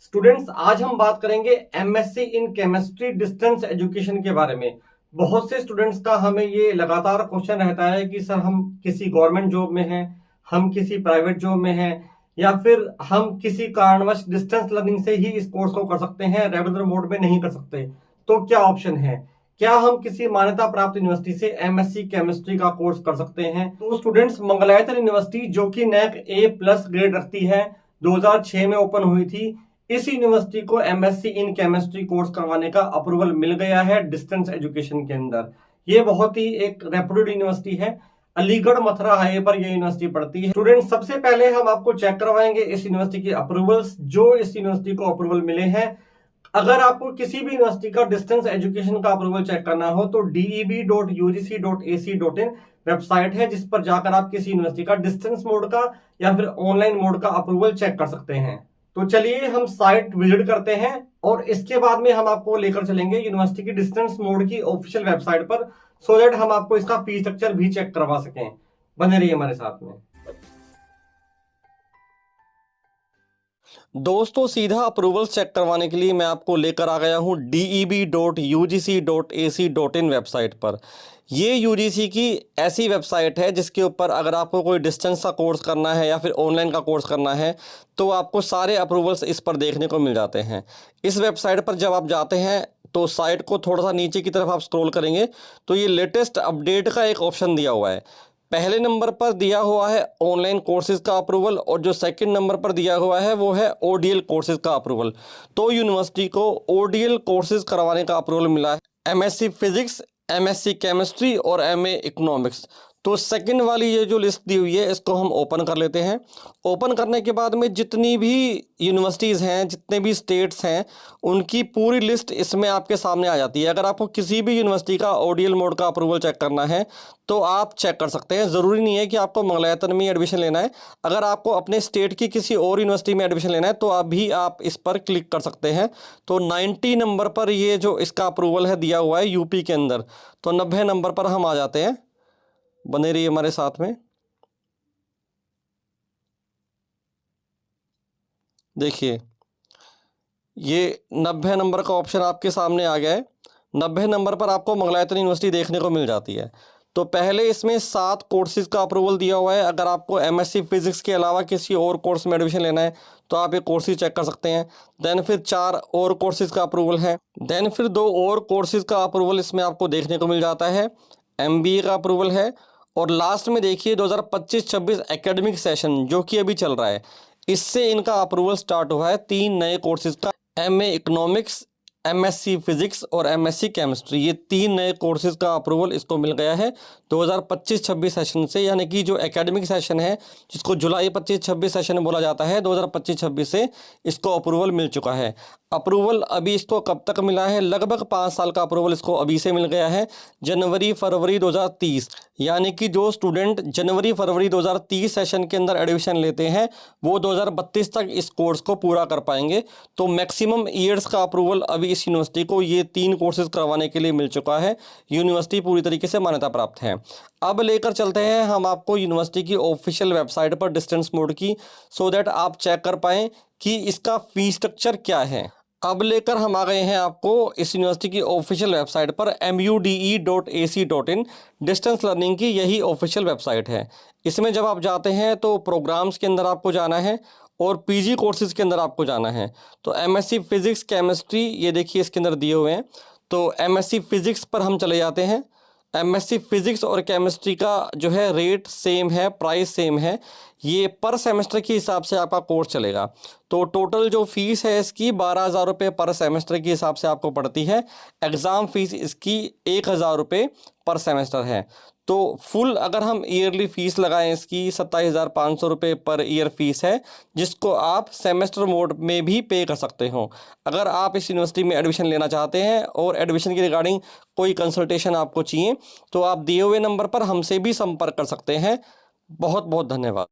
Students, आज हम बात करेंगे MSc in chemistry distance education के बारे में। बहुत से स्टूडेंट्स का हमें ये लगातार क्वेश्चन रहता है कि सर हम किसी गवर्नमेंट जॉब में हैं, हम किसी प्राइवेट जॉब में हैं, या फिर हम किसी कारणवश डिस्टेंस लर्निंग से ही इस कोर्स को कर सकते हैं, रेगुलर मोड में नहीं कर सकते। तो क्या ऑप्शन है? क्या हम किसी मान्यता प्राप्त यूनिवर्सिटी से एमएससी केमिस्ट्री का कोर्स कर सकते हैं? तो स्टूडेंट्स, मंगलायतन यूनिवर्सिटी जो कि नैक A+ ग्रेड रखती है, 2006 में ओपन हुई थी। इस यूनिवर्सिटी को एमएससी इन केमिस्ट्री कोर्स करवाने का अप्रूवल मिल गया है डिस्टेंस एजुकेशन के अंदर। ये बहुत ही एक रेप्यूटेड यूनिवर्सिटी है। अलीगढ़ मथुरा हाईवे पर यह यूनिवर्सिटी पड़ती है। स्टूडेंट, सबसे पहले हम आपको चेक करवाएंगे इस यूनिवर्सिटी की अप्रूवल्स, जो इस यूनिवर्सिटी को अप्रूवल मिले हैं। अगर आपको किसी भी यूनिवर्सिटी का डिस्टेंस एजुकेशन का अप्रूवल चेक करना हो तो deb.ugc.ac.in वेबसाइट है, जिस पर जाकर आप किसी यूनिवर्सिटी का डिस्टेंस मोड का या फिर ऑनलाइन मोड का अप्रूवल चेक कर सकते हैं। तो चलिए हम साइट विजिट करते हैं और इसके बाद में हम आपको लेकर चलेंगे यूनिवर्सिटी की डिस्टेंस मोड की ऑफिशियल वेबसाइट पर, सो दैट हम आपको इसका फीस स्ट्रक्चर भी चेक करवा सकें। बने रहिए हमारे साथ में। दोस्तों, सीधा अप्रूवल चेक करवाने के लिए मैं आपको लेकर आ गया हूं deb.ugc.ac.in वेबसाइट पर। ये यूजीसी की ऐसी वेबसाइट है जिसके ऊपर अगर आपको कोई डिस्टेंस का कोर्स करना है या फिर ऑनलाइन का कोर्स करना है तो आपको सारे अप्रूवल्स इस पर देखने को मिल जाते हैं। इस वेबसाइट पर जब आप जाते हैं तो साइट को थोड़ा सा नीचे की तरफ आप स्क्रॉल करेंगे तो ये लेटेस्ट अपडेट का एक ऑप्शन दिया हुआ है। पहले नंबर पर दिया हुआ है ऑनलाइन कोर्सेज का अप्रूवल और जो सेकंड नंबर पर दिया हुआ है वो है ओडीएल कोर्सेज का अप्रूवल। तो यूनिवर्सिटी को ओडीएल कोर्सेज करवाने का अप्रूवल मिला है, एमएससी फिजिक्स, एमएससी केमिस्ट्री और एमए इकोनॉमिक्स। तो सेकंड वाली ये जो लिस्ट दी हुई है इसको हम ओपन कर लेते हैं। ओपन करने के बाद में जितनी भी यूनिवर्सिटीज़ हैं, जितने भी स्टेट्स हैं, उनकी पूरी लिस्ट इसमें आपके सामने आ जाती है। अगर आपको किसी भी यूनिवर्सिटी का ओडीएल मोड का अप्रूवल चेक करना है तो आप चेक कर सकते हैं। ज़रूरी नहीं है कि आपको मंगलायतन में एडमिशन लेना है। अगर आपको अपने स्टेट की किसी और यूनिवर्सिटी में एडमिशन लेना है तो अभी आप इस पर क्लिक कर सकते हैं। तो 90 नंबर पर ये जो इसका अप्रूवल है दिया हुआ है यूपी के अंदर। तो 90 नंबर पर हम आ जाते हैं। बने रहिए हमारे साथ में। देखिए, ये 90 नंबर का ऑप्शन आपके सामने आ गया है। 90 नंबर पर आपको मंगलायतन यूनिवर्सिटी देखने को मिल जाती है। तो पहले इसमें 7 कोर्सेज का अप्रूवल दिया हुआ है। अगर आपको एमएससी फिजिक्स के अलावा किसी और कोर्स में एडमिशन लेना है तो आप ये कोर्सेज चेक कर सकते हैं। देन फिर 4 और कोर्सेज का अप्रूवल है। देन फिर 2 और कोर्सेज का अप्रूवल इसमें आपको देखने को मिल जाता है। एमबीए का अप्रूवल है। और लास्ट में देखिए 2025-26 एकेडमिक सेशन जो कि अभी चल रहा है, इससे इनका अप्रूवल स्टार्ट हुआ है 3 नए कोर्सेज का। एमए इकोनॉमिक्स, एमएससी फिजिक्स और एमएससी केमिस्ट्री, ये 3 नए कोर्सेज का अप्रूवल इसको मिल गया है 2025-26 सेशन से। यानी कि जो एकेडमिक सेशन है, जिसको जुलाई 25-26 सेशन बोला जाता है, 2025-26 से इसको अप्रूवल मिल चुका है। अप्रूवल अभी इसको कब तक मिला है? लगभग 5 साल का अप्रूवल इसको अभी से मिल गया है, जनवरी-फरवरी 2030। यानी कि जो स्टूडेंट जनवरी-फरवरी 2030 सेशन के अंदर एडमिशन लेते हैं वो 2032 तक इस कोर्स को पूरा कर पाएंगे। तो मैक्सिमम ईयर्स का अप्रूवल अभी इस यूनिवर्सिटी को ये 3 कोर्सेज करवाने के लिए मिल चुका है। यूनिवर्सिटी पूरी तरीके से मान्यता प्राप्त है। अब लेकर चलते हैं हम आपको यूनिवर्सिटी की ऑफिशियल वेबसाइट पर डिस्टेंस मोड की, सो दैट आप चेक कर पाएँ कि इसका फीस स्ट्रक्चर क्या है। अब लेकर हम आ गए हैं आपको इस यूनिवर्सिटी की ऑफिशियल वेबसाइट पर, mude.ac.in डिस्टेंस लर्निंग की यही ऑफिशियल वेबसाइट है। इसमें जब आप जाते हैं तो प्रोग्राम्स के अंदर आपको जाना है और पीजी कोर्सेज के अंदर आपको जाना है। तो एमएससी फिजिक्स केमिस्ट्री, ये देखिए इसके अंदर दिए हुए हैं। तो एमएससी फिजिक्स पर हम चले जाते हैं। एमएससी फिजिक्स और केमिस्ट्री का जो है रेट सेम है, प्राइस सेम है। ये पर सेमेस्टर के हिसाब से आपका कोर्स चलेगा। तो टोटल जो फीस है इसकी 12,000 रुपये पर सेमेस्टर के हिसाब से आपको पड़ती है। एग्ज़ाम फीस इसकी 1,000 रुपये पर सेमेस्टर है। तो फुल अगर हम ईयरली फ़ीस लगाएं इसकी 27,500 रुपये पर ईयर फीस है, जिसको आप सेमेस्टर मोड में भी पे कर सकते हो। अगर आप इस यूनिवर्सिटी में एडमिशन लेना चाहते हैं और एडमिशन की रिगार्डिंग कोई कंसल्टेशन आपको चाहिए तो आप दिए हुए नंबर पर हमसे भी संपर्क कर सकते हैं। बहुत बहुत धन्यवाद।